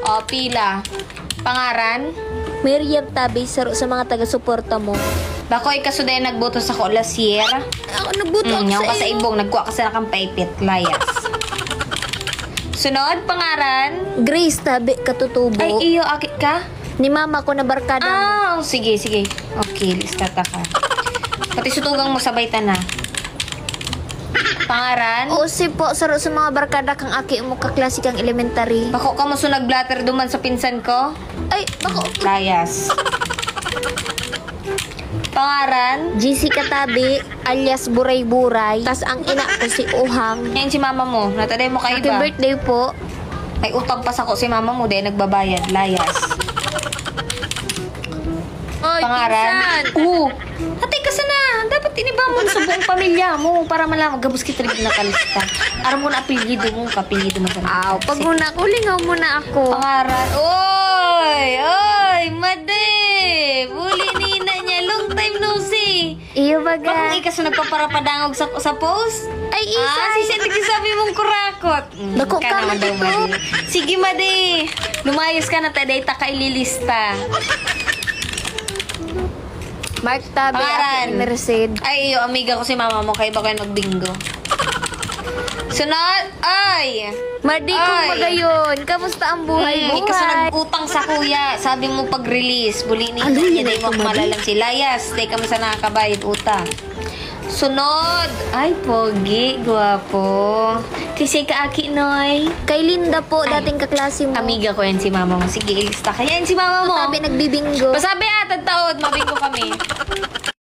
O, pila. Pangaran? Miriam Tabi, saro sa mga taga-suporta mo. Bako ikasuday nagboto sa ko last year. Ako nagbuto ako Yung sa ka sa iyo. ibong, nagkuha ka sa nakang paipit. Layas. Sunod, pangaran? Grace Tabi, katutubo. Ay, iyo, akit ka? Ni mama ko na barkada mo. Ah, sige, sige. Okay, lista ta ka. Pati sutugang mo sabay ta na. Pangaran? Oo, si po, saro sa mga barkada kang aki mo kaklase kang elementary. Bako ka mo sunag-blatter duman sa pinsan ko? Ay, bako. Layas. Pangaran? Jessica Tabi, alias Buray-Buray. Tas ang ina ko si Uhang. Yan si mama mo. Nataday mo kayo Happy ba? birthday po. May utang pa sa ko si mama mo dahil nagbabayad. Layas. Oy, Pangaran? Atay ka sana. Dapat iniba mo sa buong pamilya mo para malaman. Gabos kita rin nakalista. Aram mo na apelyido mo. Kapelyido mo sa Aw, pag muna ako, lingaw muna ako. Pangaran? Oy! Oy! Made! Buli nina niya. Long time no see. Iyo Bakit baga. ikas na nagpaparapadangog sa post? Ay, isa. Si Seti sabi mong kurakot. Bako ka, naman daw, Made. Made. Sige, Made. Lumayos ka na, taday ta ka ililista. Mark Tabi, Pangaran? aki Merced. Ay, iyo, amiga ko si mama mo. Kayo ba kayo magbingo? Sunod! Ay! Madi ko Ay. magayon. Kamusta ang buhay-buhay? Ikaw sa nag-utang sa kuya. Sabi mo pag-release. Buli ni Ano niya. yun, Dahil mo ito, Madi? malalang si Layas. Dahil kami sa nakakabayad utang. Sunod! Ay, pogi. Guwapo. Kasi kaaki, Noy. Kay Linda po, dating kaklase mo. Amiga ko yan si mama mo. Sige, ilista ka. Yan si mama mo. Tabi nagbibingo. Pasabi atad taod. Mabingo kami.